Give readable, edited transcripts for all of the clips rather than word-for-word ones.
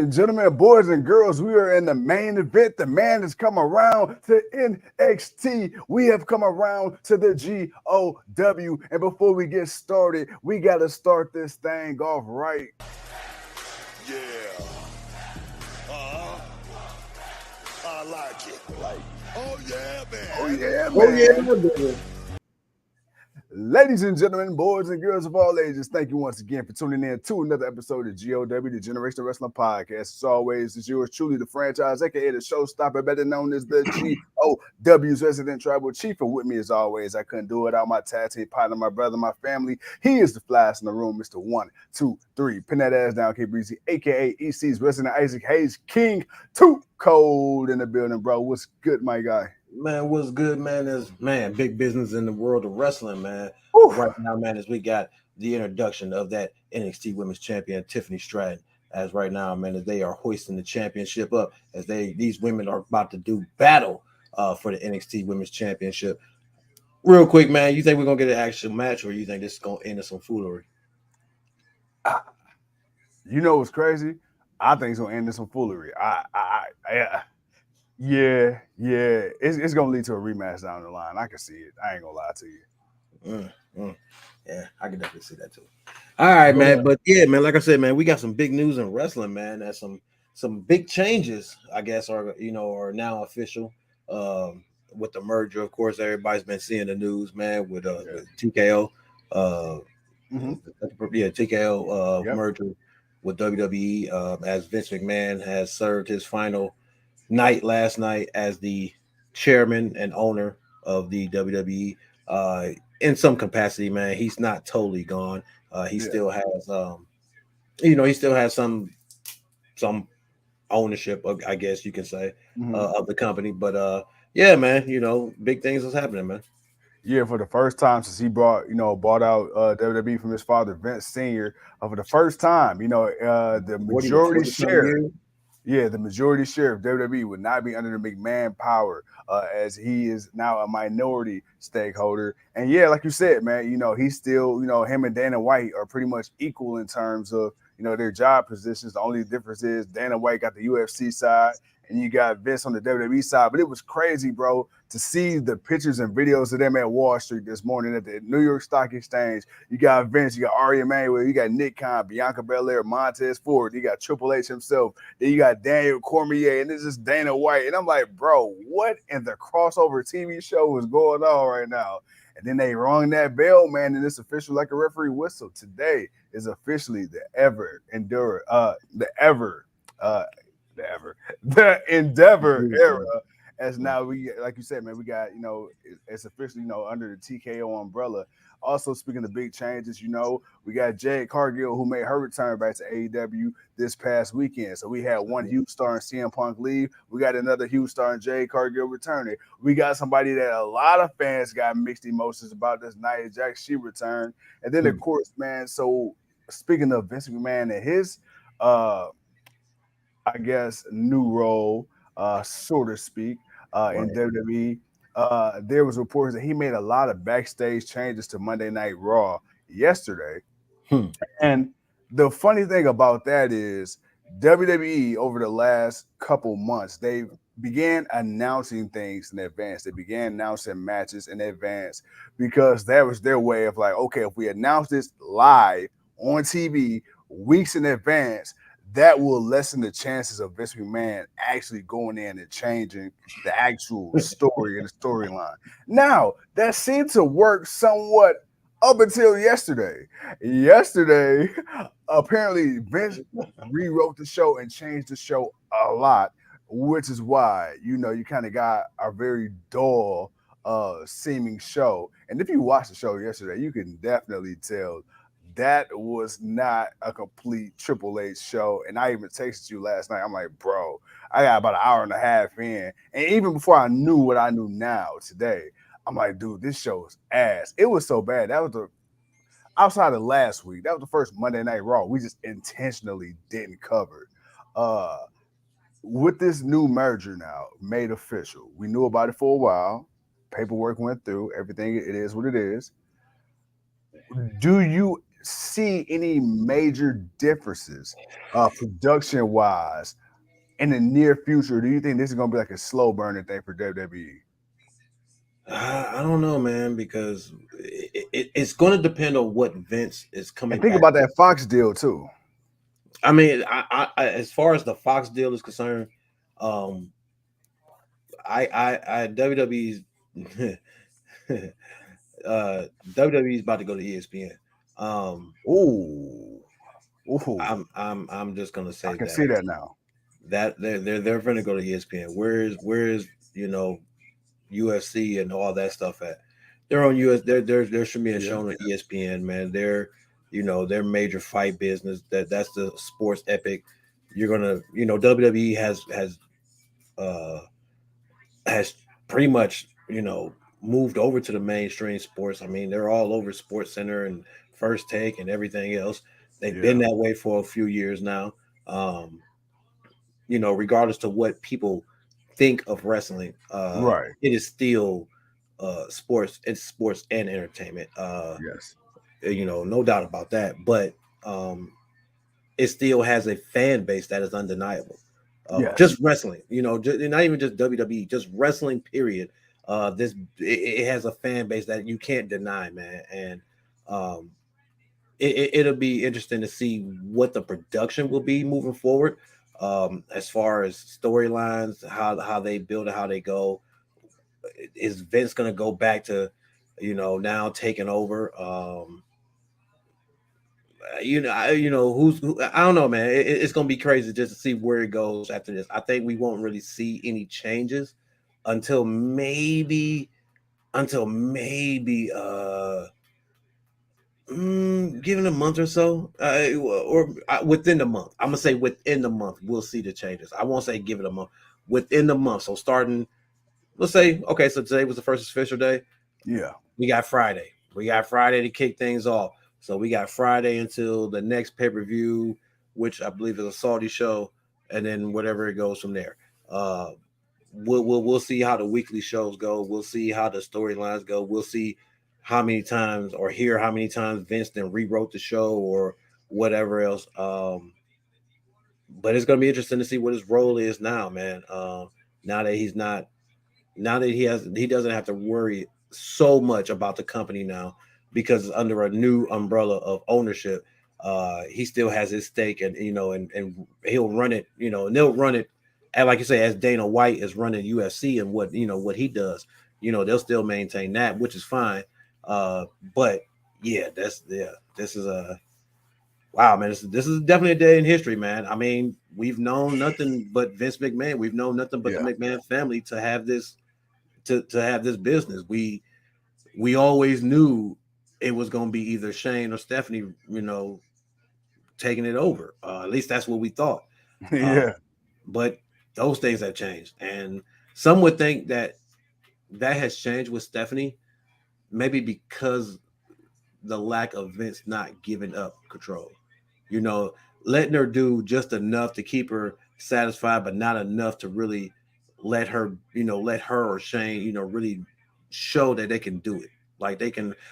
Gentlemen, boys and girls, we are in the main event. The man has come around to NXT. We have come around to the GOW. And before we get started, we got to start this thing off right. Yeah. I like it. Oh, yeah, man. Oh, yeah, man. Oh, yeah, man. Ladies and gentlemen, boys and girls of all ages, thank you once again for tuning in to another episode of GOW, the Generational Wrestling Podcast. As always, it's yours truly, the franchise, aka the showstopper, better known as the GOW's resident tribal chief. And with me, as always, I couldn't do it without my tag team partner, my brother, my family. He is the flyest in the room, Mr. 1, 2, 3. Pin that ass down, K Breezy, aka EC's resident Isaac Hayes King. Too cold in the building, bro. What's good, my guy? Man, what's good, man, is, man, big business in the world of wrestling, man. Oof. Right now, man, as we got the introduction of that NXT Women's Champion, Tiffany Stratton, as right now, man, as they are hoisting the championship up, as these women are about to do battle for the NXT Women's Championship. Real quick, man, you think we're going to get an actual match, or you think this is going to end in some foolery? You know what's crazy? I think it's going to end in some foolery. Yeah. It's gonna lead to a rematch down the line. I can see it. I ain't gonna lie to you. Yeah, I can definitely see that too. All right, man. But yeah, man, like I said, man, we got some big news in wrestling, man. That's some big changes, I guess, are now official. With the merger, of course, everybody's been seeing the news, man, with TKO. TKO merger with WWE, as Vince McMahon has served his final night last night as the chairman and owner of the WWE. In some capacity, man, he's not totally gone. He still has some ownership, I guess you can say, of the company. But yeah, man, big things is happening, man. Yeah, for the first time since he bought out WWE from his father, Vince Sr. For the first time, the majority share. Yeah, the majority share of WWE would not be under the McMahon power, as he is now a minority stakeholder. And yeah, like you said, man, he's still, him and Dana White are pretty much equal in terms of, their job positions. The only difference is Dana White got the UFC side and you got Vince on the WWE side. But it was crazy, bro, to see the pictures and videos of them at Wall Street this morning at the New York Stock Exchange. You got Vince, you got Ari Emanuel, you got Nick Khan, Bianca Belair, Montez Ford, you got Triple H himself, then you got Daniel Cormier, and this is Dana White. And I'm like, bro, what in the crossover TV show is going on right now? And then they rung that bell, man, and it's official like a referee whistle. Today is officially the Endeavor era. As now we, like you said, man, we got, it's officially, under the TKO umbrella. Also, speaking of big changes, we got Jade Cargill, who made her return back to AEW this past weekend. So we had one huge star in CM Punk leave. We got another huge star in Jade Cargill returning. We got somebody that a lot of fans got mixed emotions about, this Nia Jax, she returned. And then, of course, man, so speaking of Vince McMahon and his, I guess, new role, so to speak, in WWE, there was reports that he made a lot of backstage changes to Monday Night Raw yesterday. And the funny thing about that is WWE over the last couple months, they began announcing things in advance. They began announcing matches in advance because that was their way of like, okay, if we announce this live on TV weeks in advance, that will lessen the chances of Vince McMahon actually going in and changing the actual story and the storyline. Now, that seemed to work somewhat up until yesterday. Yesterday, apparently, Vince rewrote the show and changed the show a lot, which is why, you kind of got a very dull seeming show. And if you watch the show yesterday, you can definitely tell that was not a complete Triple H show. And I even texted you last night. I'm like, bro, I got about an hour and a half in. And even before I knew what I knew now today, I'm like, dude, this show is ass. It was so bad. That was the outside of last week. That was the first Monday Night Raw. We just intentionally didn't cover. Uh with this new merger now made official, we knew about it for a while. Paperwork went through, everything it is what it is. Do you see any major differences production wise in the near future? Do you think this is going to be like a slow burning thing for WWE? I don't know, man, because it's going to depend on what Vince is And coming think back about with. that Fox deal too. I mean, as far as the Fox deal is concerned, um, I WWE's WWE is about to go to ESPN. Um, Ooh, ooh, I'm just gonna I say can see that that now. they're going to go to ESPN. Where's UFC and all that stuff at? They're on US. There should be a Yeah, show on ESPN, man. They're major fight business. That's the sports epic. You're gonna WWE uh has pretty much moved over to the mainstream sports. I mean, they're all over Sports Center and First Take and everything else. They've been yeah, that way for a few years now. Um, Regardless to what people think of wrestling, right. it is still sports. It's sports and entertainment. Yes, No doubt about that. But um, it still has a fan base that is undeniable. yes, Just wrestling, not even just WWE, just wrestling. Period. It has a fan base that you can't deny, man, and um, it'll be interesting to see what the production will be moving forward, as far as storylines, how they build it, how they go. Is Vince going to go back to, now taking over? I don't know, man. It's gonna be crazy just to see where it goes after this. I think we won't really see any changes until maybe until maybe given a month or so, within the month. I'm gonna say within the month we'll see the changes. I won't say give it a month. Within the month. So starting, let's say, okay, so today was the first official day. yeah, We got Friday. We got Friday to kick things off. So we got Friday until the next pay per view, which I believe is a Saudi show, and then whatever it goes from there. Uh, we'll see how the weekly shows go. We'll see how the storylines go. We'll see how many times or hear how many times Vince then rewrote the show or whatever else. But it's gonna be interesting to see what his role is now, man. Now that he's not now that he doesn't have to worry so much about the company now because it's under a new umbrella of ownership. He still has his stake, and and he'll run it, and they'll run it, and like you say, as Dana White is running UFC and what he does, they'll still maintain that, which is fine. But yeah, this is a wow, man. This is definitely a day in history, man. I mean, we've known nothing but Vince McMahon. We've known nothing but the yeah, McMahon family to have this to have this business. We always knew it was going to be either Shane or Stephanie, taking it over. At least that's what we thought. Uh, yeah, but those things have changed, and some would think that that has changed with Stephanie, maybe because the lack of Vince not giving up control. You know, letting her do just enough to keep her satisfied, but not enough to really let her or Shane, really show that they can do it.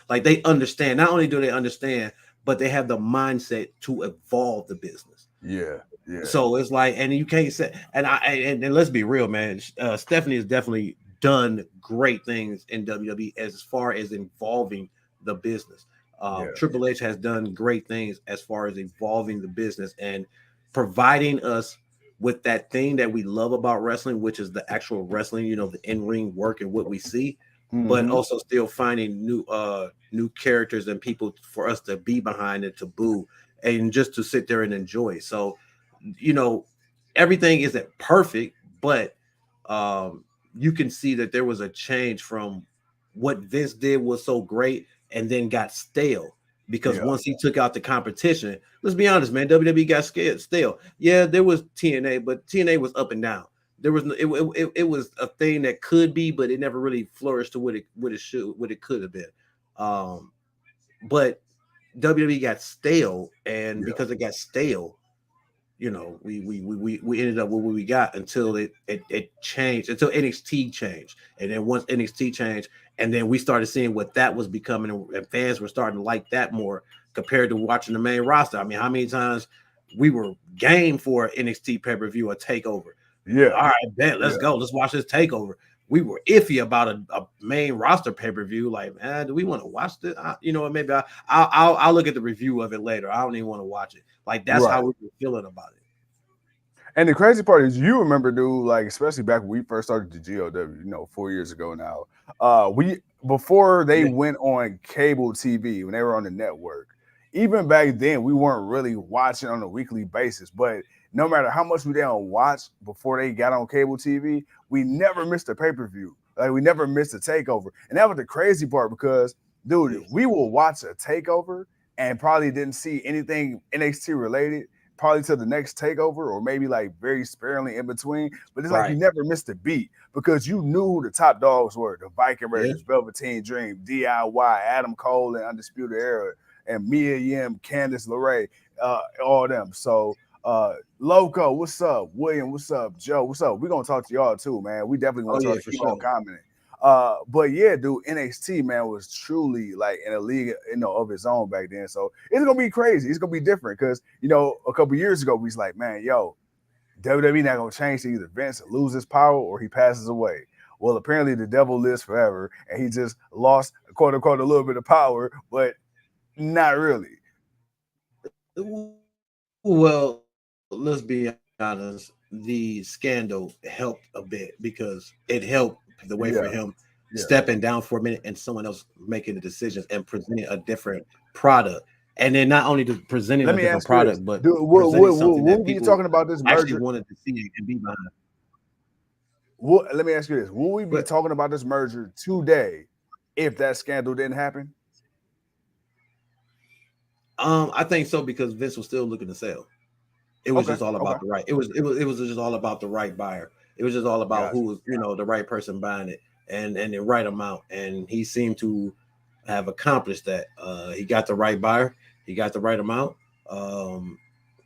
Like they understand. Not only do they understand, but they have the mindset to evolve the business. yeah, yeah, So it's like, and you can't say, and let's be real, man. Stephanie has definitely done great things in WWE as far as involving the business. yeah, Triple H has done great things as far as evolving the business and providing us with that thing that we love about wrestling, which is the actual wrestling, the in-ring work and what we see, but hmm, also still finding new characters and people for us to be behind and to boo and just to sit there and enjoy. So you know, everything isn't perfect, but you can see that there was a change from what Vince did was so great and then got stale because once he took out the competition, let's be honest, man, WWE got scared still. Yeah, there was TNA, but TNA was up and down. There was it was a thing that could be, but it never really flourished to what it could have been. But WWE got stale, and because it got stale, you know, we ended up with what we got until it changed, until NXT changed, and then once NXT changed, and then we started seeing what that was becoming, and fans were starting to like that more compared to watching the main roster. I mean, how many times we were game for an NXT pay-per-view or takeover? Yeah, all right, bet, let's go, let's watch this takeover. We were iffy about a main roster pay-per-view. Like, man, do we want to watch this? You know, maybe I'll look at the review of it later. I don't even want to watch it. Like, that's how we were feeling about it. And the crazy part is, you remember, dude, like, especially back when we first started the GOW, you know, 4 years ago now. Before they went on cable TV, when they were on the network, even back then, we weren't really watching on a weekly basis. But no matter how much we didn't watch before they got on cable TV, we never missed a pay-per-view. Like, we never missed a takeover. And that was the crazy part, because, dude, we will watch a takeover and probably didn't see anything NXT related, probably to the next takeover, or maybe like very sparingly in between. But it's like you never missed a beat, because you knew who the top dogs were: the Viking Raiders, Velveteen Dream, DIY, Adam Cole, and Undisputed Era, and Mia Yim, Candice LeRae, all them. So Loco, what's up? William, what's up? Joe, what's up? We're gonna talk to y'all too, man. We definitely want to talk to you all commenting. But yeah, dude, NXT, man, was truly like in a league, you know, of its own back then. So it's gonna be crazy. It's gonna be different, because, you know, a couple years ago we was like, man, yo, WWE not gonna change to either Vince loses power or he passes away. Well, apparently the devil lives forever, and he just lost, quote unquote, a little bit of power, but not really. Well, let's be honest. The scandal helped a bit, because it helped the way for him stepping down for a minute and someone else making the decisions and presenting a different product. And then not only presenting a different product, but presenting something that people talking about this merger actually wanted to see and be behind. Let me ask you this: will we be talking about this merger today if that scandal didn't happen? I think so, because Vince was still looking to sell. It was just all about the right. It was just all about the right buyer. It was just all about who was, you know, the right person buying it, and the right amount. And he seemed to have accomplished that. He got the right buyer. He got the right amount.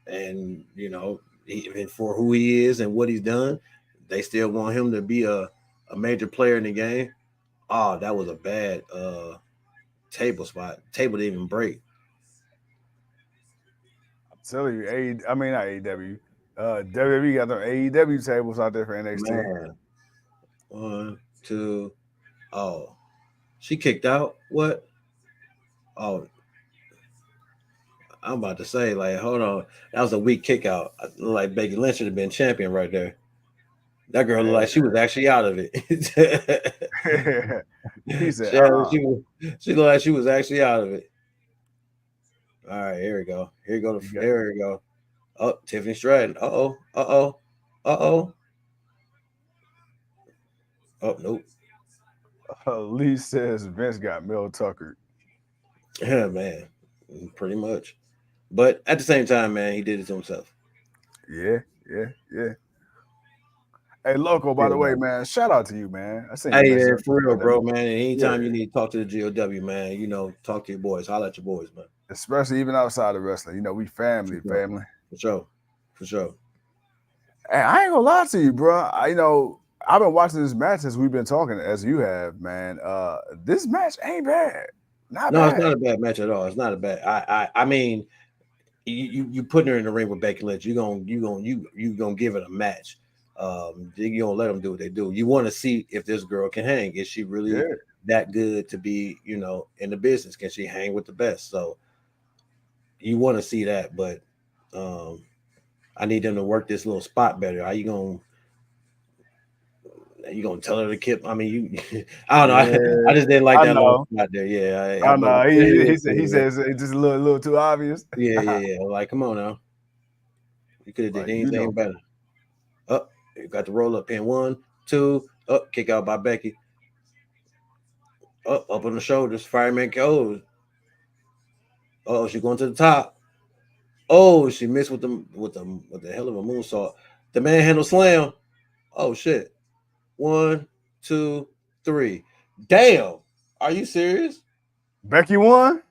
And you know, and for who he is and what he's done, they still want him to be a major player in the game. Oh, that was a bad table spot. Table didn't even break. Telling you, not AEW. WWE got them AEW tables out there for NXT. Man. 1, 2, oh, she kicked out. What? Oh, I'm about to say, like, hold on, that was a weak kick out. Like Becky Lynch should have been champion right there. That girl looked like she was actually out of it. He said, she looked like she was actually out of it. All right, here we go. Here we go. Oh, Tiffany Stratton. Oh, nope. Lee says Vince got Mel Tuckered. Yeah, man, pretty much. But at the same time, man, he did it to himself. Yeah. Hey, Loco, by the way, man, shout out to you, man. Hey, for real, bro, man. And anytime you need to talk to the GOW, man, you know, talk to your boys. Holla at your boys, man. Especially even outside of wrestling. You know, we family. For sure. Hey, I ain't gonna lie to you, bro. I've been watching this match as we've been talking, as you have, man. This match ain't bad. It's not a bad match at all. It's not a bad. I mean, you putting her in the ring with Becky Lynch. You gonna give it a match. You don't let them do what they do. You want to see if this girl can hang. Is she really that good to be, you know, in the business? Can she hang with the best? So you want to see that, but I need them to work this little spot better. Are you gonna tell her to keep? I mean, I don't know. I just didn't like that little spot there. Yeah, I know. He says it's just a little too obvious. Yeah. Like, come on now. You could have did anything better. Oh, you got the roll up pin. 1, 2. Oh, kick out by Becky. Oh, up on the shoulders. Fireman goes. Oh, she's going to the top. Oh, she missed with the hell of a moonsault. The manhandle slam. Oh shit. 1, 2, 3. Damn. Are you serious? Becky won.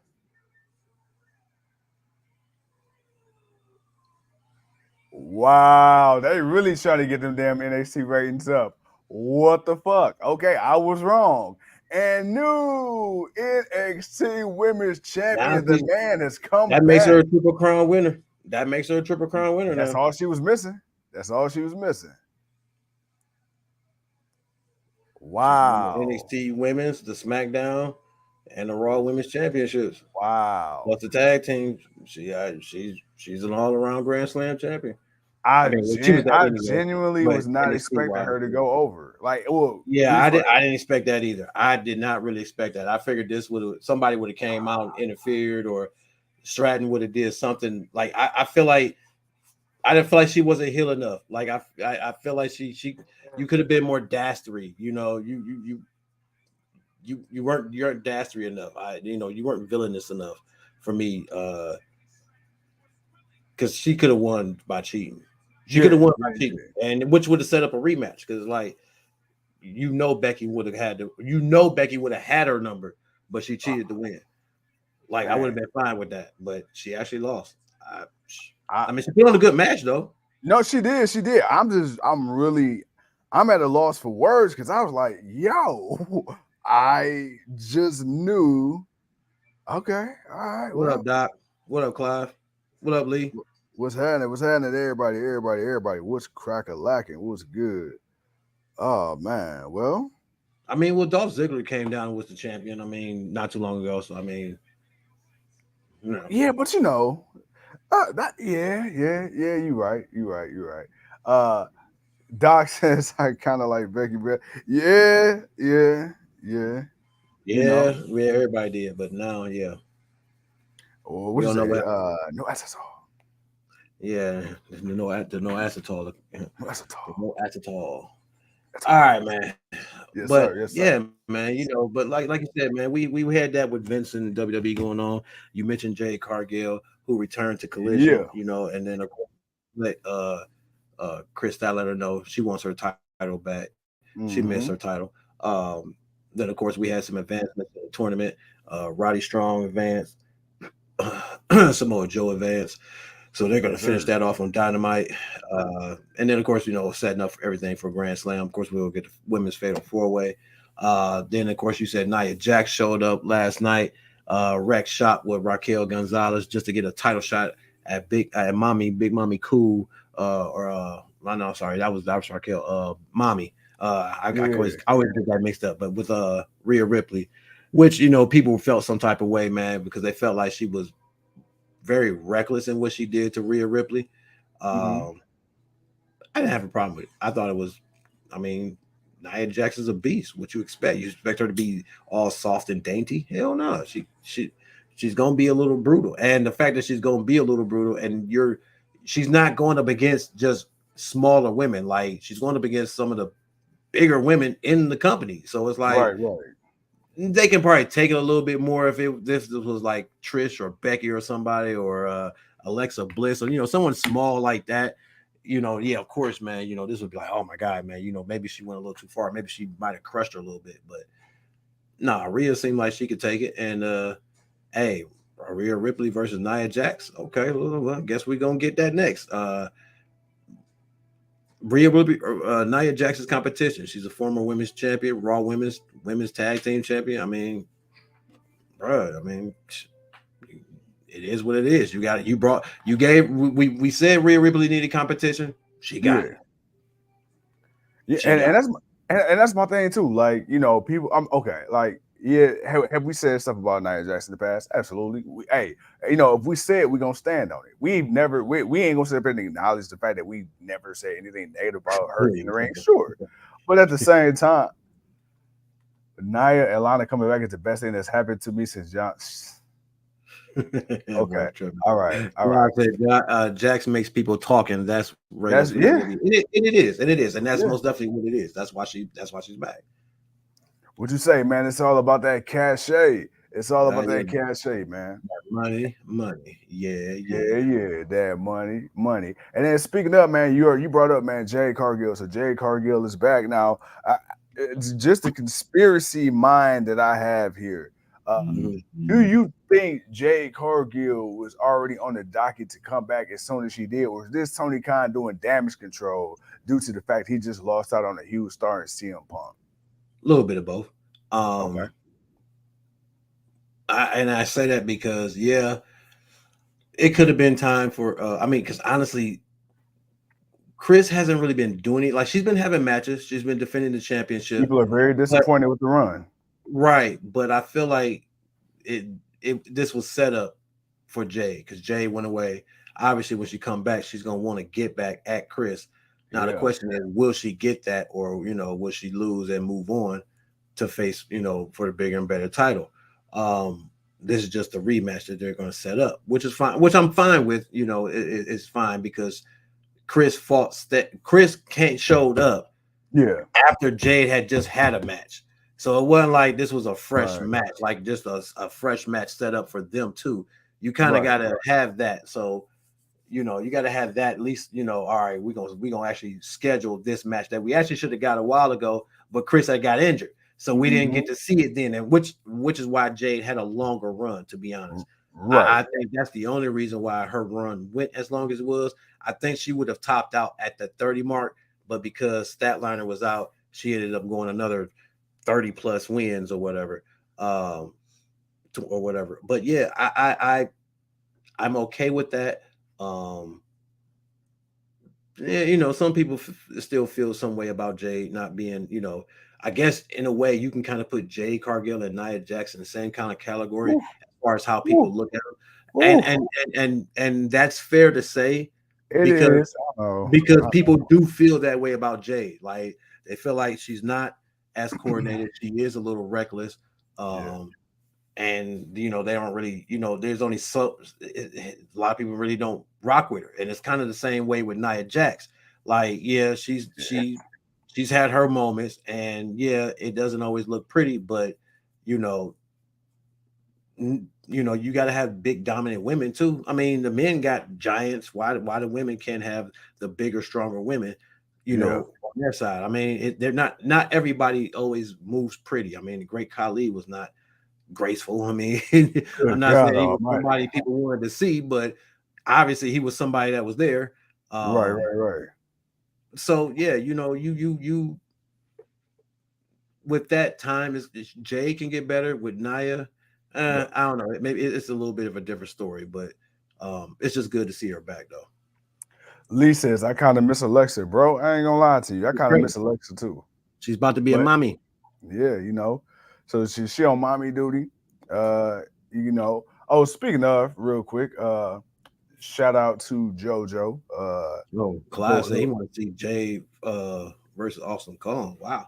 Wow, they really trying to get them damn NXT ratings up. What the fuck? Okay, I was wrong. And new NXT Women's Now Champion, the man has come that makes back. her a Triple Crown winner. That makes her a Triple Crown winner That's now. all she was missing. That's all she was missing. Wow. NXT Women's, the SmackDown, and the Raw Women's Championships. Wow. Plus the tag team. She's an all around Grand Slam champion. I she was that anyway, genuinely but was not NXT expecting wise. her to go over. Like, well, Yeah, I didn't expect that either. I did not really expect that. I figured somebody would have came out and interfered, or Stratton would have did something. Like I feel like I didn't feel like she wasn't heel enough. Like I feel like you could have been more dastardly. You know, you weren't dastardly enough. You weren't villainous enough for me. Because she could have won by cheating. She could have won by cheating, and which would have set up a rematch. Because Becky would have had her number, but she cheated to win. Like, I would have been fine with that, but she actually lost. I mean, she put on a good match though. No, she did. She did. I'm at a loss for words because I was like, yo, I just knew. Okay, all right. What up, Doc? What up, Clive? What up, Lee? What's happening? What's happening, everybody? What's crack-a-lacking? What's good? Oh man, well, I mean, Dolph Ziggler came down and was the champion. I mean, not too long ago. So I mean, yeah, but you're right. Doc says I kind of like Becky, but yeah. Everybody did, but now, yeah. What do you say? No acetol. Yeah, no acetol. No acetol. No acetol. All right, man. Yes, but sir. Yes, sir. Yeah, man. But like you said, man, we had that with Vince and WWE going on. You mentioned Jade Cargill, who returned to Collision. Yeah. And then of course let Chris Statlander let her know she wants her title back. Mm-hmm. She missed her title. Then of course we had some advancements in the tournament. Roddy Strong advanced, Samoa Joe advanced. So they're going to finish that off on Dynamite. And then, of course, setting up for everything for Grand Slam. Of course, we will get the women's fatal four-way. Then, of course, you said Nia Jax showed up last night. Rex shot with Raquel Gonzalez just to get a title shot at Big Mommy Cool. Sorry, that was Raquel. Mommy. I always get that mixed up. But with Rhea Ripley, which, people felt some type of way, man, because they felt like she was very reckless in what she did to Rhea Ripley. I didn't have a problem with it. I thought it was, Nia Jax is a beast. What you expect? You expect her to be all soft and dainty? Hell no. She's gonna be a little brutal. And the fact that she's gonna be a little brutal, and she's not going up against just smaller women. Like, she's going up against some of the bigger women in the company. So it's like, right. They can probably take it a little bit more if this was like Trish or Becky or somebody, or Alexa Bliss, or someone small like that. Of course, man. This would be like, oh my god, man. Maybe she went a little too far. Maybe she might have crushed her a little bit, but nah. Rhea seemed like she could take it. And hey, Rhea Ripley versus Nia Jax. Okay, well, I guess we're gonna get that next. Rhea Ripley, Nia Jax's competition. She's a former women's champion, Raw women's tag team champion. It is what it is. We said Rhea Ripley needed competition. She got it. Yeah, and that's my thing too. Like, people. I'm okay. Like, yeah, have we said stuff about Nia Jax in the past? Absolutely. If we say it, we're gonna stand on it. We ain't gonna sit up and acknowledge the fact that we never said anything negative about her in the ring. Sure, but at the same time, Nia Atlanta coming back is the best thing that's happened to me since John. Okay. All right. Jax makes people talk, and that's right. It is, and that's most definitely what it is. That's why she's back. What you say, man? It's all about that cachet. It's all about that cachet, man. Money. Yeah. Yeah, that money. And then speaking of, man, you brought up, man, Jade Cargill. So Jade Cargill is back now. It's just a conspiracy mind that I have here. Do you think Jade Cargill was already on the docket to come back as soon as she did, or is this Tony Khan doing damage control due to the fact he just lost out on a huge star in CM Punk? A little bit of both. Okay. I say that because it could have been time for. Because honestly, Chris hasn't really been doing it. Like, she's been having matches, she's been defending the championship. People are very disappointed with the run, right? But I feel like this was set up for Jay, because Jay went away. Obviously, when she come back, she's gonna want to get back at Chris. Now the question is, will she get that, or will she lose and move on to face for the bigger and better title? This is just a rematch that they're going to set up, which is fine, which I'm fine with. It's fine because Chris showed up after Jade had just had a match. So it wasn't like this was a fresh match, like just a fresh match set up for them too. You kind of got to have that. So, you got to have that at least, all right, we're going to actually schedule this match that we actually should have got a while ago, but Chris had got injured. So we didn't get to see it then, and which is why Jade had a longer run, to be honest. I think that's the only reason why her run went as long as it was. I think she would have topped out at the 30 mark, but because Statlander was out, she ended up going another 30 plus wins or whatever. But yeah, I'm okay with that. Some people still feel some way about Jade not being, I guess in a way you can kind of put Jade Cargill and Nia Jax in the same kind of category as far as how people look at them. And that's fair to say because people do feel that way about Jade. Like, they feel like she's not as coordinated. She is a little reckless. And they don't really, there's only a lot of people really don't rock with her. And it's kind of the same way with Nia Jax. Like, she's had her moments, and it doesn't always look pretty, but you got to have big dominant women too. I mean, the men got giants. Why the women can't have the bigger, stronger women, on their side? I mean, they're not everybody always moves pretty. I mean, the great Khali was not graceful. I mean, I'm not saying he was somebody people wanted to see, but obviously he was somebody that was there. Right. So you with that time is Jay can get better with Nia. I don't know. Maybe it's a little bit of a different story, but it's just good to see her back though. Lee says, I kind of miss Alexa, bro. I ain't gonna lie to you. I kind of miss Alexa too. She's about to be a mommy. Yeah, So she on mommy duty. Oh, speaking of, real quick, shout out to JoJo. Clyde said he want to see Jade versus Awesome Kong. Wow.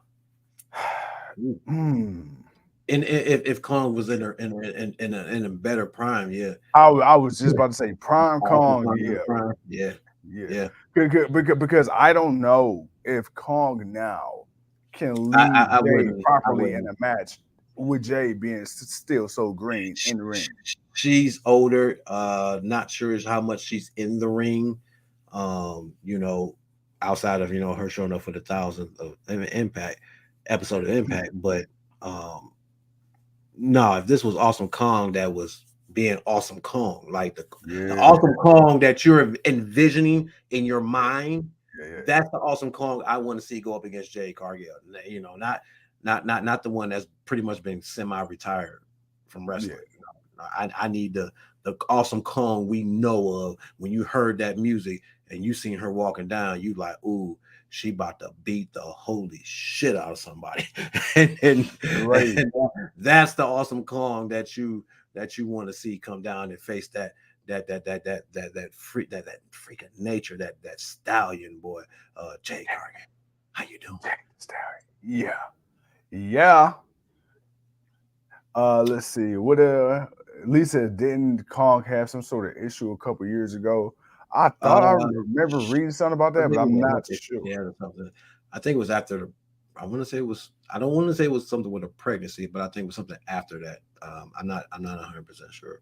And if Kong was in a better prime, I was just about to say prime Kong. Because I don't know if Kong now can lead Jade properly in a match with Jade being still so green in the ring. She's older. Not sure how much she's in the ring. Outside of her showing up for the 1,000th of Impact episode of Impact, but no, if this was Awesome Kong that was being Awesome Kong, like the Awesome Kong that you're envisioning in your mind, that's the Awesome Kong I want to see go up against Jade Cargill. Not the one that's pretty much been semi-retired from wrestling. I need the Awesome Kong we know of. When you heard that music and you seen her walking down, you like, ooh, she about to beat the holy shit out of somebody. and that's the Awesome Kong that you want to see come down and face that freaking nature, that stallion boy, Jade Cargill. How you doing? Yeah. Let's see. What Lisa, didn't Kong have some sort of issue a couple years ago? I thought I remember reading something about that, but I'm not sure. Yeah, something. I think it was after I don't want to say it was something with a pregnancy, but I think it was something after that. I'm not 100% sure,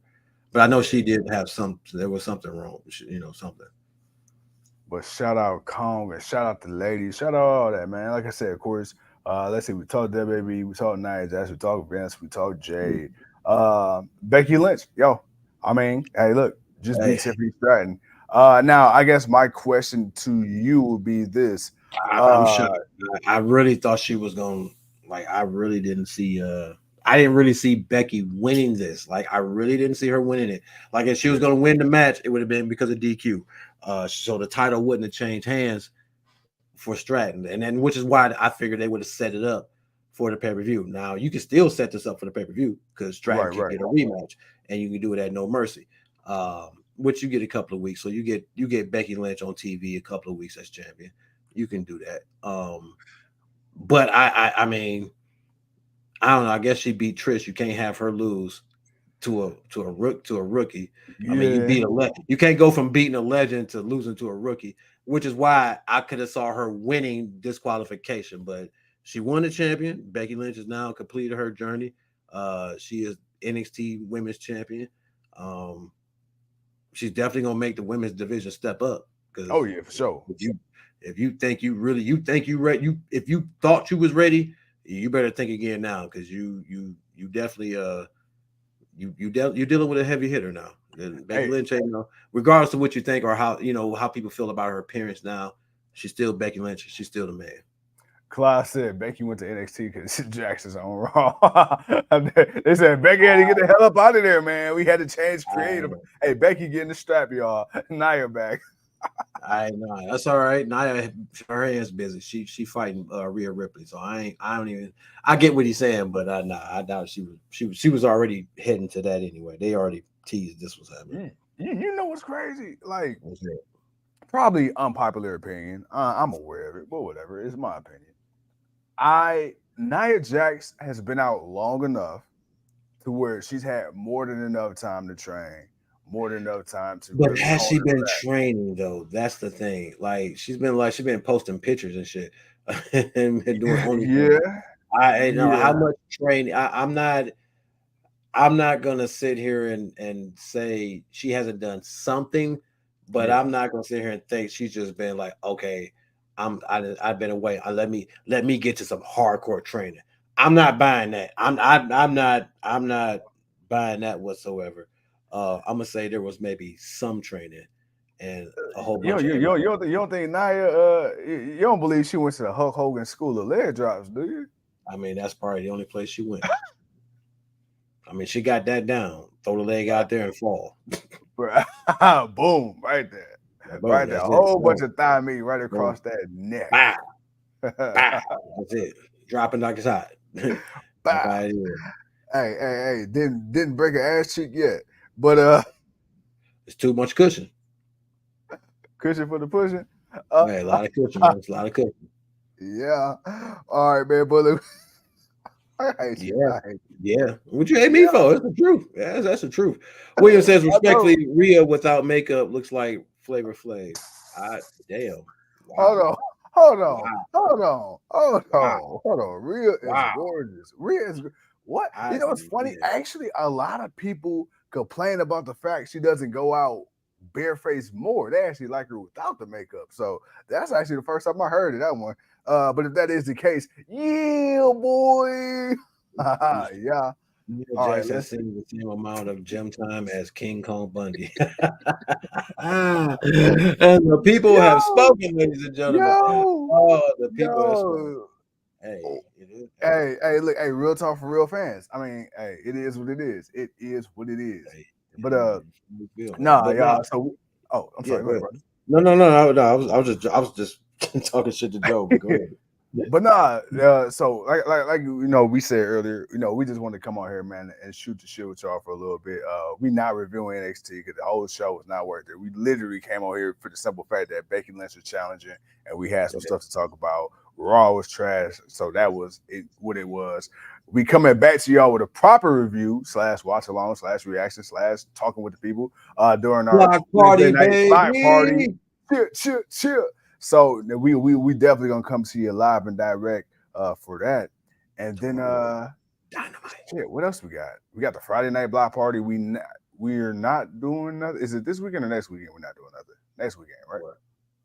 but I know she did have some. There was something wrong. Something. But shout out Kong and shout out the ladies. Shout out all that, man. Like I said, of course, let's see, we talked WWE, we talked Nia Jax, we talked Vince, we talked Jade. Becky Lynch, yo. I mean, hey, look, just beat Hey, Tiffany Stratton. Now, I guess my question to you would be this. I'm shocked. I really thought she was going to, like, I really didn't see, I didn't really see Becky winning this. Like, I really didn't see her winning it. Like, if she was going to win the match, it would have been because of DQ. So the title wouldn't have changed hands for Stratton. And then, which is why I figured they would have set it up for the pay-per-view. Now, you can still set this up for the pay-per-view because Stratton can get a rematch and you can do it at No Mercy. Which you get a couple of weeks. So you get Becky Lynch on TV a couple of weeks as champion. You can do that. But I mean, I don't know. I guess she beat Trish. You can't have her lose to a rookie. Yeah. I mean, you beat you can't go from beating a legend to losing to a rookie, which is why I could have saw her winning disqualification. But she won the champion. Becky Lynch has now completed her journey. She is NXT Women's Champion. She's definitely gonna make the women's division step up. Oh yeah, for sure. If you think you ready, if you thought you was ready, you better think again now because you definitely you're dealing with a heavy hitter now. Becky Lynch, regardless of what you think or how people feel about her appearance now, she's still Becky Lynch. She's still the man. Clyde said Becky went to NXT because Jackson's on Raw. They said Becky had to get the hell up out of there, man. We had to change creative. Hey, Becky getting the strap, y'all. Nia back. I know that's all right. Nia, her hands busy. She fighting Rhea Ripley, so I get what he's saying, but I doubt she was already heading to that anyway. They already teased this was happening. You know what's crazy? Like, probably unpopular opinion. I'm aware of it, but whatever. It's my opinion. Nia Jax has been out long enough to where she's had more than enough time to train, more than enough time to. But has she been training though? That's the thing. Like she's been posting pictures and shit and doing only. Yeah. I know how much training. I'm not gonna sit here and say she hasn't done something, but I'm not gonna sit here and think she's just been like, okay, I've been away. Let me get to some hardcore training. I'm not buying that. I'm not buying that whatsoever. I'm gonna say there was maybe some training and a whole bunch. You don't think Nia? You don't believe she went to the Hulk Hogan School of Leg Drops, do you? I mean, that's probably the only place she went. I mean, she got that down. Throw the leg out there and fall. Boom! Right there. Right there, a whole bunch of thigh meat right across that neck. Bow. Bow. That's it. Dropping like it's hot. Bow. Hey, didn't break her ass cheek yet, but it's too much cushion. Cushion for the pushing. Hey, a lot of cushion. Man. It's a lot of cushion. Yeah. All right, man, brother. Yeah. What you hate me for? That's the truth. Yeah, that's the truth. William says respectfully, Rhea without makeup looks like Flavor Flav. Damn. Wow. Hold on. Rhea is gorgeous. Rhea is what? You know what's funny? Actually, a lot of people complain about the fact she doesn't go out barefaced more. They actually like her without the makeup. So that's actually the first time I heard of that one. But if that is the case, yeah, boy. Yeah. All right, let's see the same amount of gym time as King Kong Bundy. And the people have spoken, ladies and gentlemen. The people have spoken. Hey, look, real talk for real fans. I mean, hey, it is what it is. It is what it is. But y'all. So, I'm sorry. Go ahead, brother. No. I was just talking shit to Joe. But go ahead. But so like we said earlier, we just want to come on here, man, and shoot the shit with y'all for a little bit. We not reviewing NXT because the whole show was not worth it. We literally came on here for the simple fact that Becky Lynch was challenging, and we had some stuff to talk about. Raw was trash, so that was it. What it was. We coming back to y'all with a proper review / watch along / reaction / talking with the people during our block party, baby. Cheer. So we definitely gonna come see you live and direct for that, and then Dynamite. Shit, what else we got? We got the Friday night block party. We're not doing nothing. Is it this weekend or next weekend? We're not doing nothing. Next weekend, right?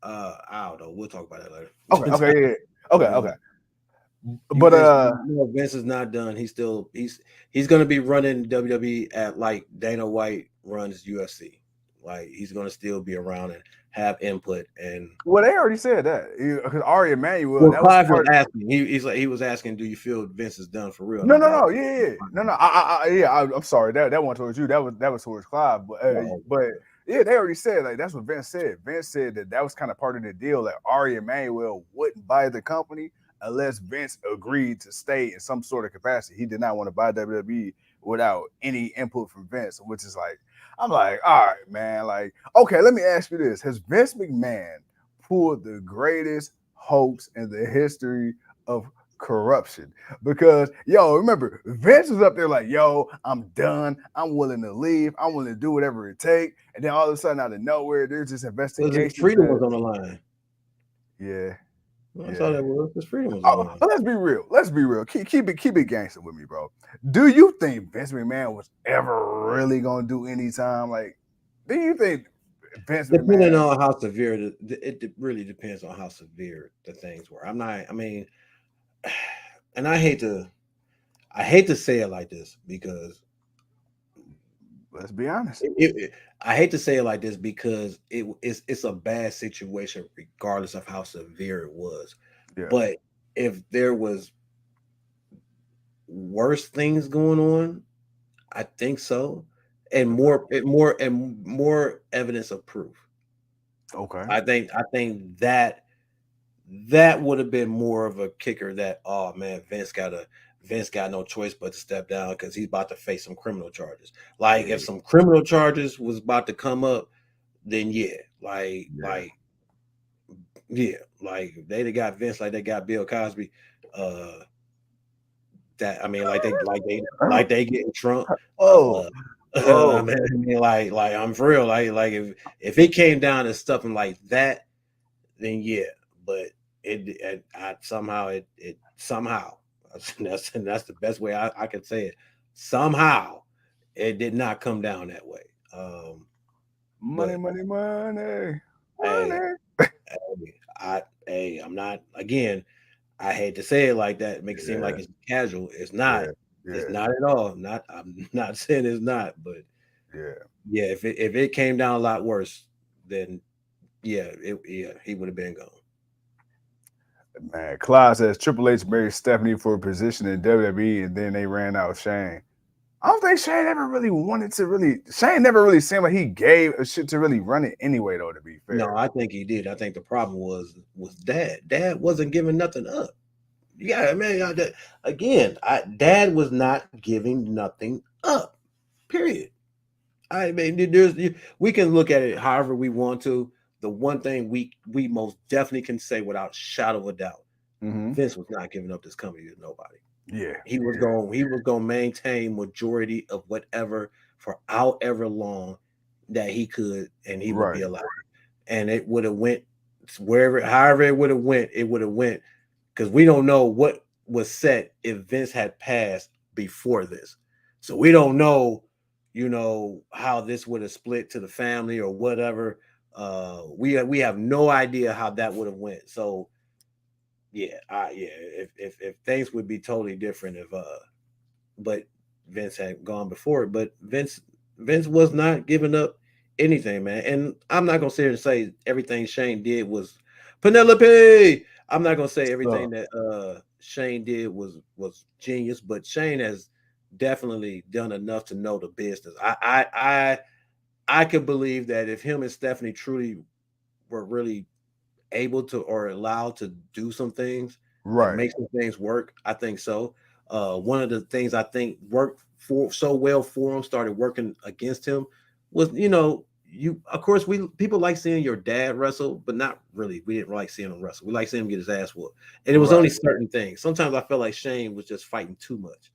I don't know. We'll talk about that later. Okay, yeah. Okay. But But Vince is not done. He's going to be running WWE at like Dana White runs UFC. Like he's going to still be around and have input. And well, they already said that because Ari Emanuel. That Clive was asking. He was asking, "Do you feel Vince is done for real?" No. Yeah. No. I'm sorry. That wasn't towards you. That was towards Clive. But yeah, they already said like that's what Vince said. Vince said that was kind of part of the deal. That Ari Emanuel wouldn't buy the company unless Vince agreed to stay in some sort of capacity. He did not want to buy WWE without any input from Vince, which is like, I'm like, all right, man. Like, okay, let me ask you this. Has Vince McMahon pulled the greatest hoax in the history of corruption? Because, yo, remember, Vince was up there like, yo, I'm done. I'm willing to leave. I'm willing to do whatever it takes. And then all of a sudden, out of nowhere, there's this investigation. His freedom was on the line. Yeah. That's all that was. His freedom was on the line. But let's be real. Keep it gangster with me, bro. Do you think Vince McMahon was ever really gonna do any time? Like, do you think Vince Depending McMahon? on how severe it really depends on how severe the things were. And I hate to say it like this because Let's be honest. I hate to say it like this because it's a bad situation regardless of how severe it was. Yeah. But if there was worse things going on, I think so, and more evidence of proof. Okay. I think that would have been more of a kicker. That oh man, Vince got no choice but to step down because he's about to face some criminal charges. Like if some criminal charges was about to come up, then like they got Vince like they got Bill Cosby. Like they getting Trump. I mean, like I'm for real. Like if it came down to stuff like that, then yeah. But somehow that's the best way I can say it. Somehow it did not come down that way. Money. I'm not, again, I hate to say it like that, make it seem like it's casual. It's not. It's not at all. I'm not saying it's not, but if it came down a lot worse, then he would have been gone. Man, Clyde says Triple H married Stephanie for a position in WWE, and then they ran out Shane. I don't think Shane ever really wanted to Shane never really seemed like he gave a shit to really run it anyway, though, to be fair. No, I think he did. I think the problem was Dad. Dad wasn't giving nothing up. Yeah, man. Dad was not giving nothing up. Period. I mean, we can look at it however we want to. The one thing we most definitely can say without a shadow of a doubt, Vince was not giving up this company to nobody. Yeah, he was going to maintain majority of whatever for however long that he could, and he would be alive. And it would have went however it would have went, because we don't know what was set if Vince had passed before this, so we don't know, how this would have split to the family or whatever. We have no idea how that would have went. So if things would be totally different but Vince had gone before it. But Vince was not giving up anything, man. And I'm not gonna sit here and say everything Shane did was Penelope. I'm not gonna say everything that Shane did was genius, but Shane has definitely done enough to know the business. I could believe that if him and Stephanie truly were really able to or allowed to do some things, and make some things work, I think so. One of the things I think worked so well for him, started working against him, was of course people like seeing your dad wrestle, but not really. We didn't like seeing him wrestle. We like seeing him get his ass whooped, and it was only certain things. Sometimes I felt like Shane was just fighting too much.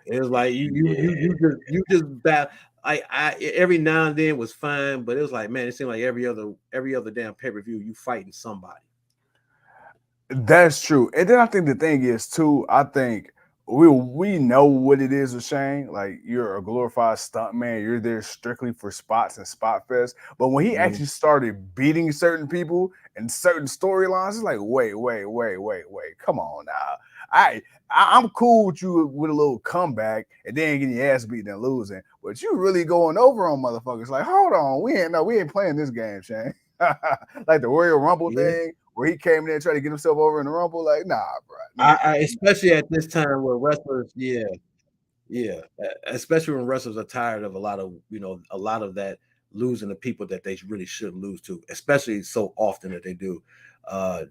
It was like you just bad. I every now and then was fine, but it was like, man, it seemed like every other damn pay-per-view you fighting somebody. That's true. And then I think the thing is too, I think we know what it is with Shane. Like, you're a glorified stunt man. You're there strictly for spots and spot fest. But when he actually started beating certain people and certain storylines, it's like, wait. Come on now. I'm cool with you with a little comeback and then getting your ass beaten and losing. But you really going over on motherfuckers. Like, hold on, we ain't playing this game, Shane. Like the Royal Rumble thing where he came in there and tried to get himself over in the Rumble. Like, nah, bro. I especially at this time where wrestlers, especially when wrestlers are tired of a lot of that losing to people that they really shouldn't lose to, especially so often that they do.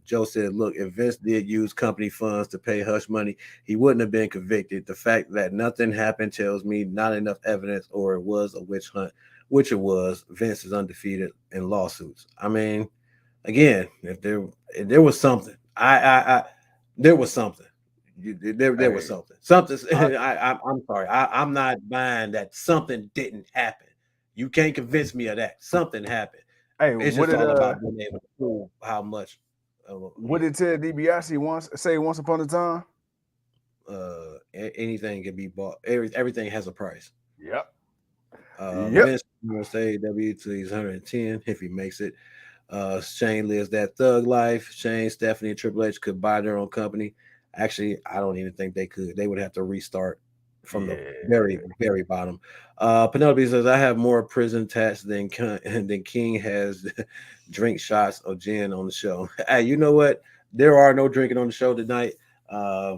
Joe said, look, if Vince did use company funds to pay hush money, he wouldn't have been convicted. The fact that nothing happened tells me not enough evidence, or it was a witch hunt, which it was. Vince is undefeated in lawsuits. I mean, again, if there was something, there was something. There was something. I'm sorry. I'm not buying that something didn't happen. You can't convince me of that. Something happened. Hey, It's just all about being able to prove how much. What did Ted DiBiase say once upon a time? Anything can be bought. Everything has a price. Yep. Vince will say W to he's 110 if he makes it. Shane lives that thug life. Shane, Stephanie, and Triple H could buy their own company. Actually, I don't even think they could. They would have to restart from the very, very bottom. Penelope says, I have more prison tats than King has drink shots of gin on the show. Hey, you know what? There are no drinking on the show tonight. I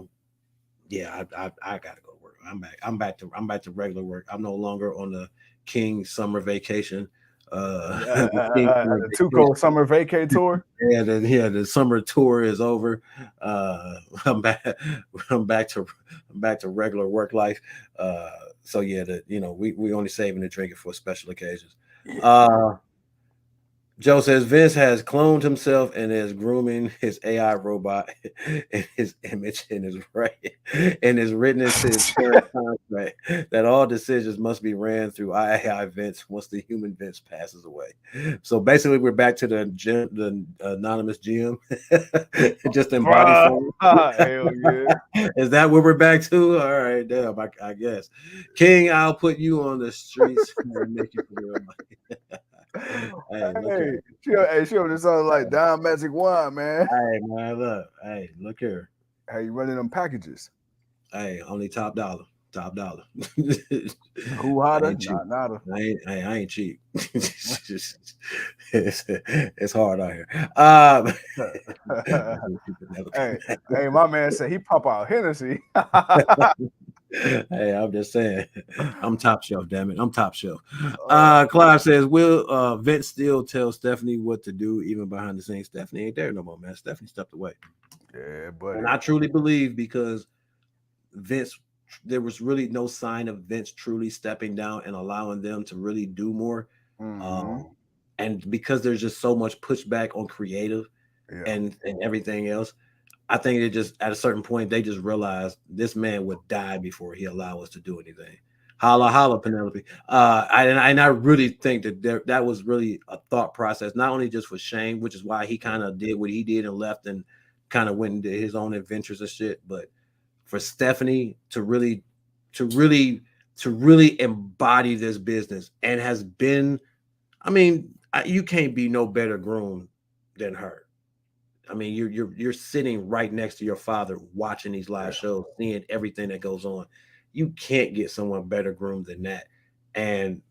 gotta go to work. I'm back to regular work. I'm no longer on the King summer vacation. Too cold summer vacay tour. The summer tour is over. I'm back to regular work life. We only saving the drinking for special occasions. Joe says Vince has cloned himself and is grooming his AI robot in his image and is written into his current contract that all decisions must be ran through AI Vince once the human Vince passes away. So basically, we're back to the anonymous GM, just in body form. Hell yeah. Is that what we're back to? All right, damn. I guess King, I'll put you on the streets and make you real money. She just sounded like Don Magic Wine, man. Hey, man, look. Hey, look here. Hey, you running them packages? Hey, only top dollar. Who hotter? Not nada. I ain't cheap. It's hard out here. Hey, my man said he pop out Hennessy. Hey, I'm just saying, I'm top shelf, damn it. I'm top shelf. Clive says, will Vince still tell Stephanie what to do, even behind the scenes? Stephanie ain't there no more, man. Stephanie stepped away. Yeah, but and I truly believe because Vince, there was really no sign of Vince truly stepping down and allowing them to really do more. And because there's just so much pushback on creative and everything else, I think it just at a certain point they just realized this man would die before he allow us to do anything. Holla, holla, Penelope. I really think that was really a thought process, not only just for Shane, which is why he kind of did what he did and left and kind of went into his own adventures and shit, but for Stephanie to really embody this business and has been, I mean, you can't be no better groomed than her. I mean, you're sitting right next to your father, watching these live shows, seeing everything that goes on. You can't get someone better groomed than that. And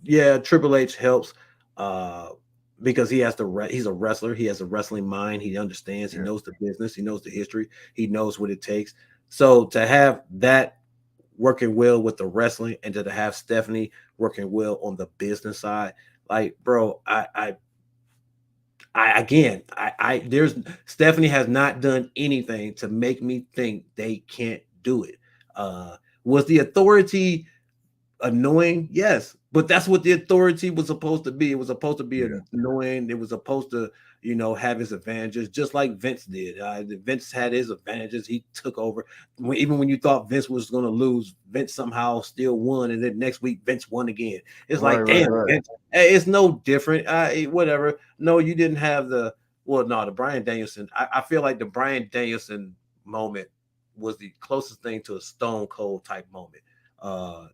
yeah, Triple H helps because he's a wrestler. He has a wrestling mind. He understands. He knows the business. He knows the history. He knows what it takes. So to have that working well with the wrestling and to have Stephanie working well on the business side, like, bro, there's Stephanie has not done anything to make me think they can't do it. Was the authority annoying? Yes, but that's what the authority was supposed to be. It was supposed to be annoying. It was supposed to, have his advantages, just like Vince did. Vince had his advantages. He took over. Even when you thought Vince was going to lose, Vince somehow still won, and then next week Vince won again. It's damn, Vince, it's no different. Whatever. No, you didn't have the Bryan Danielson. I feel like the Bryan Danielson moment was the closest thing to a Stone Cold type moment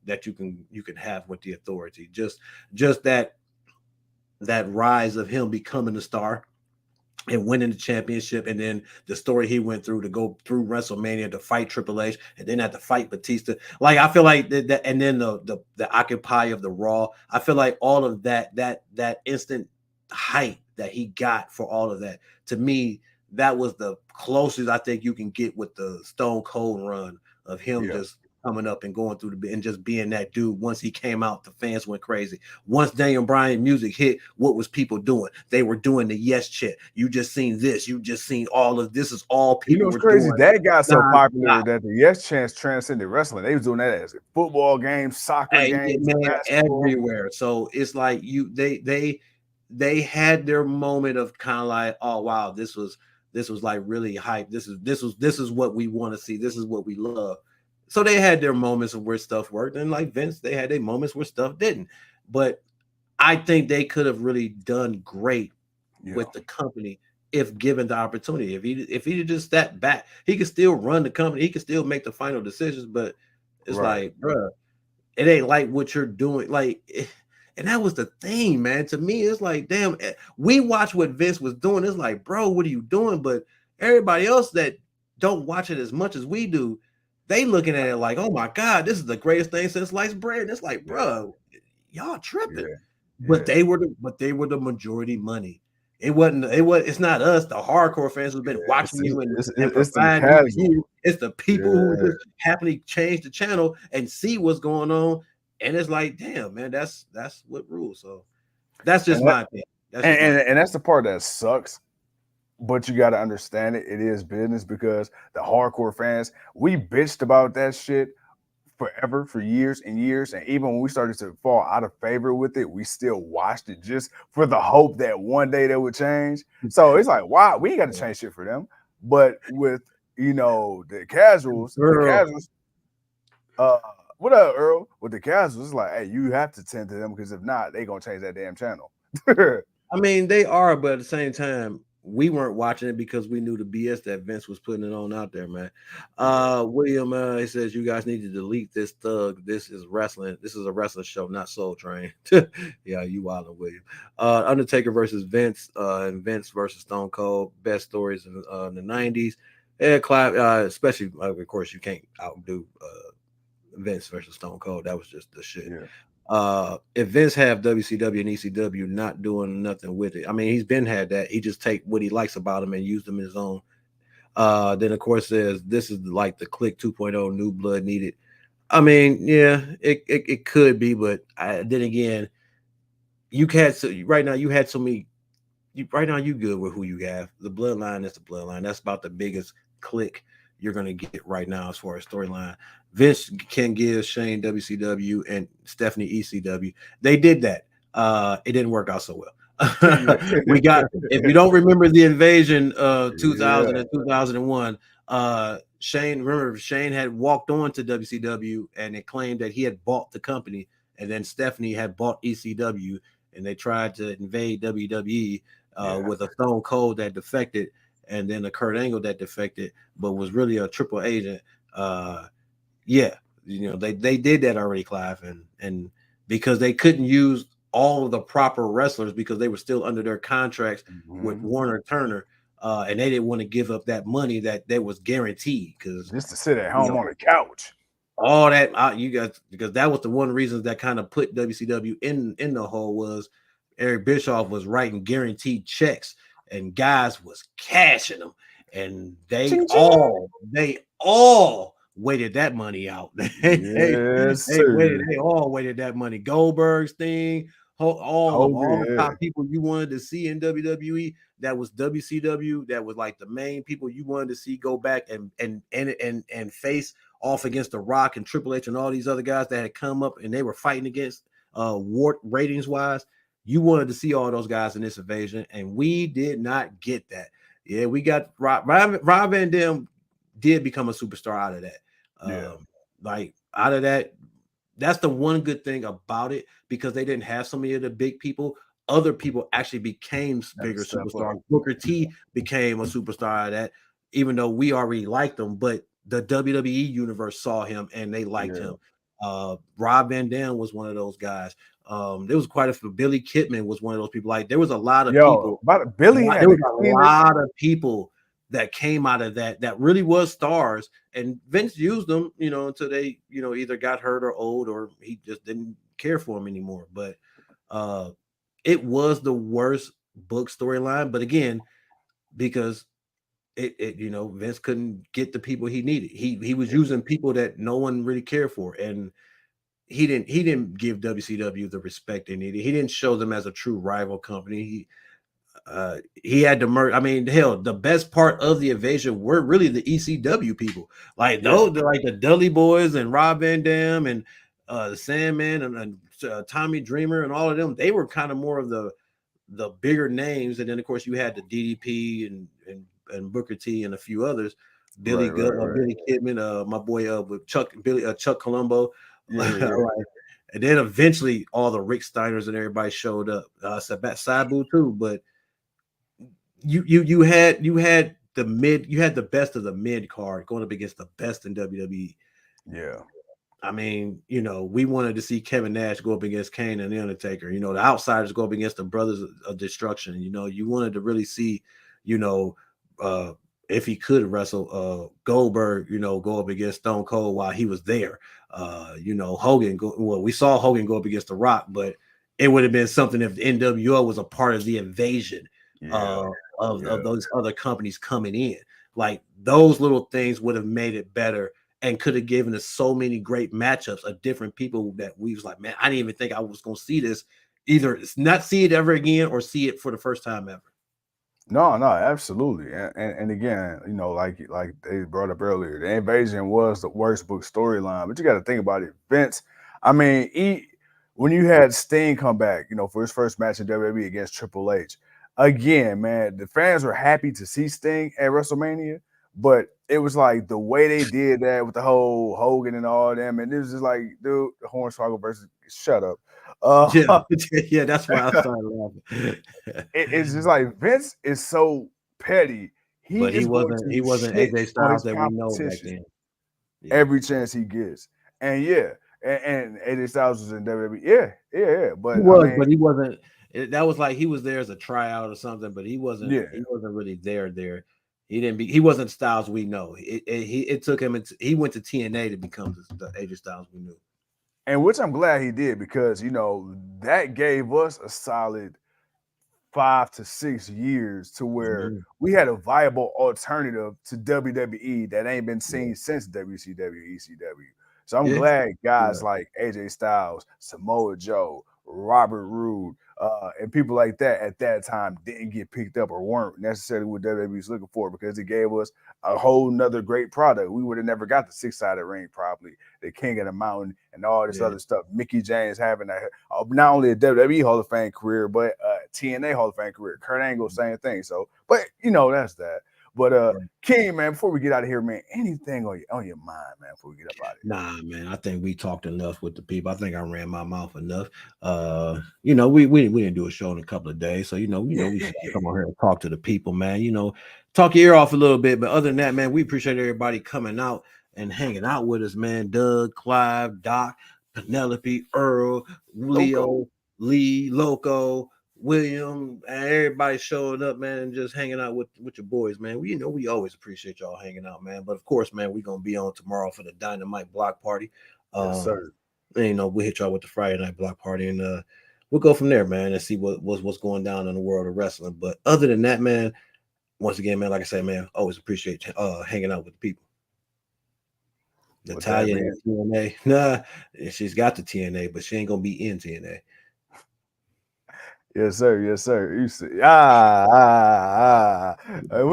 that you can have with the Authority. Just that rise of him becoming a star and winning the championship, and then the story he went through to go through WrestleMania to fight Triple H, and then have to fight Batista. Like, I feel like that, and then the Occupy of the Raw. I feel like all of that instant hype that he got for all of that, to me, that was the closest I think you can get with the Stone Cold run of him just coming up and going through and just being that dude. Once he came out, the fans went crazy. Once Daniel Bryan music hit, what was people doing? They were doing the yes chant. You just seen this. You just seen all of this. Is all people were crazy? doing. That got so popular that the yes chants transcended wrestling. They was doing that as football games, soccer games, man, everywhere. So it's like they had their moment of kind of like, oh wow, this was like really hype. This is what we want to see. This is what we love. So they had their moments of where stuff worked, and like Vince, they had their moments where stuff didn't. But I think they could have really done great with the company if given the opportunity. If he just stepped back, he could still run the company. He could still make the final decisions. But it's like, bro, it ain't like what you're doing. Like, and that was the thing, man. To me, it's like, damn, we watch what Vince was doing. It's like, bro, what are you doing? But everybody else that don't watch it as much as we do, they looking at it like, oh my God, this is the greatest thing since sliced bread. It's like, bro, y'all tripping. But they were the majority money. It's not us, the hardcore fans who've been watching you and providing you. It's the people who just happily change the channel and see what's going on. And it's like, damn, man, that's what rules. So that's just my opinion. And that's the part that sucks. But you got to understand it. It is business, because the hardcore fans, we bitched about that shit forever, for years and years. And even when we started to fall out of favor with it, we still watched it just for the hope that one day they would change. So it's like, wow, we ain't got to change shit for them. But with, the casuals, what up, Earl? With the casuals, it's like, hey, you have to tend to them, because if not, they gonna change that damn channel. I mean, they are, but at the same time, we weren't watching it because we knew the BS that Vince was putting it on out there, man. William, he says, you guys need to delete this thug. This is wrestling. This is a wrestling show, not Soul Train. Yeah, you wildin', William. Undertaker versus Vince, and Vince versus Stone Cold. Best stories in the 90s. Yeah, Clive, especially, of course, you can't outdo Vince versus Stone Cold. That was just the shit. If Vince have WCW and ECW not doing nothing with it, I mean, he's been had that. He just take what he likes about them and use them in his own. Then of course says this is like the Click 2.0, new blood needed. I mean, yeah, it could be, but then again, you can't. Right now, you had so many. Right now, you good with who you have. The bloodline is the bloodline. That's about the biggest click you're gonna get right now as far as storyline. Vince can give Shane WCW and Stephanie ECW. They did that. It didn't work out so well. We got, if you don't remember the invasion of 2000 and 2001, Shane had walked on to WCW and it claimed that he had bought the company, and then Stephanie had bought ECW, and they tried to invade WWE with a Stone Cold that defected, and then a Kurt Angle that defected, but was really a triple agent. They did that already, Clive, and because they couldn't use all of the proper wrestlers because they were still under their contracts with Warner Turner, and they didn't want to give up that money that was guaranteed, because just to sit at home on the couch. All that you guys, because that was the one reason that kind of put WCW in the hole, was Eric Bischoff was writing guaranteed checks and guys was cashing them, and they all waited that money out. They all waited that money. Goldberg's thing, all the top people you wanted to see in WWE, that was WCW, that was like the main people you wanted to see go back and face off against The Rock and Triple H and all these other guys that had come up and they were fighting against Wart ratings wise. You wanted to see all those guys in this invasion, and we did not get that. Yeah, we got Rob Van Dam did become a superstar out of that. Like out of that, that's the one good thing about it, because they didn't have so many of the big people. Other people actually became bigger superstars. Booker T became a superstar out of that, even though we already liked them. But the WWE universe saw him and they liked him. Rob Van Dam was one of those guys. There was quite a few. Billy Kidman was one of those people. Like there was a lot of people. Billy had there was a lot of people that came out of that really was stars, and Vince used them, until they, either got hurt or old or he just didn't care for them anymore. But it was the worst book storyline. But again, because it Vince couldn't get the people he needed. He was using people that no one really cared for, and he didn't give WCW the respect they needed. He didn't show them as a true rival company. He had to merge. I mean, hell, the best part of the invasion were really the ECW people, like those, like the Dudley Boys and Rob Van Dam and the Sandman and Tommy Dreamer and all of them. They were kind of more of the bigger names, and then of course you had the DDP and Booker T and a few others. Billy Kidman, my boy with Chuck Colombo. Right. And then eventually all the Rick Steiners and everybody showed up. Sabu too, but you had the best of the mid card going up against the best in WWE. Yeah. I mean, we wanted to see Kevin Nash go up against Kane and The Undertaker. The outsiders go up against the Brothers of Destruction. You wanted to really see, if he could wrestle Goldberg, go up against Stone Cold while he was there. Hogan we saw Hogan go up against The Rock, but it would have been something if the NWO was a part of the invasion of those other companies coming in. Like those little things would have made it better and could have given us so many great matchups of different people that we was like, man, I didn't even think I was going to see this, either not see it ever again or see it for the first time ever. No, absolutely. And again, like they brought up earlier, the invasion was the worst book storyline, but you got to think about it. Vince, I mean, when you had Sting come back, for his first match in WWE against Triple H, again, man, the fans were happy to see Sting at WrestleMania, but it was like the way they did that with the whole Hogan and all them, and it was just like, dude, Hornswoggle versus shut up. Yeah, that's why I started laughing. It's just like Vince is so petty. He wasn't AJ Styles that we know back then. Yeah. Every chance he gets, and and AJ Styles was in WWE. Yeah. But but he wasn't. That was like he was there as a tryout or something, but he wasn't. Yeah. He wasn't really there. He wasn't Styles we know. It took him. He went to TNA to become the AJ Styles we knew. And which I'm glad he did, because that gave us a solid 5 to 6 years to where we had a viable alternative to WWE that ain't been seen since WCW, ECW. So I'm glad guys like AJ Styles, Samoa Joe, Robert Roode, and people like that at that time didn't get picked up or weren't necessarily what WWE was looking for, because it gave us a whole nother great product. We would have never got the 6-sided ring probably, the King of the Mountain, and all this other stuff. Mickey James having not only a WWE Hall of Fame career, but TNA Hall of Fame career. Kurt Angle, same thing. So, but that's that. But King, man, before we get out of here, man, anything on your mind, man, before we get up out of here? Nah, man, I think we talked enough with the people. I think I ran my mouth enough. We didn't do a show in a couple of days, so we should come on here and talk to the people, man. Talk your ear off a little bit. But other than that, man, we appreciate everybody coming out and hanging out with us, man. Doug, Clive, Doc, Penelope, Earl, Leo, Lee, Loco, William, and everybody showing up, man, and just hanging out with your boys, man. We always appreciate y'all hanging out, man. But of course, man, we're gonna be on tomorrow for the Dynamite Block Party. Yes, sir. And, we'll hit y'all with the Friday Night Block Party, and we'll go from there, man, and see what's going down in the world of wrestling. But other than that, man, once again, man, like I said, man, always appreciate hanging out with the people. Natalia in TNA. Nah, she's got the TNA, but she ain't gonna be in TNA. Yes, sir. You see, With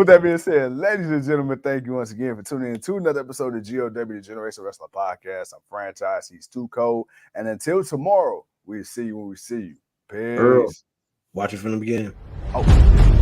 that being said, ladies and gentlemen, thank you once again for tuning in to another episode of GOW, the Generation Wrestling Podcast. I'm Franchise. He's Too Cold. And until tomorrow, we'll see you when we see you. Peace. Earl, watch it from the beginning. Oh.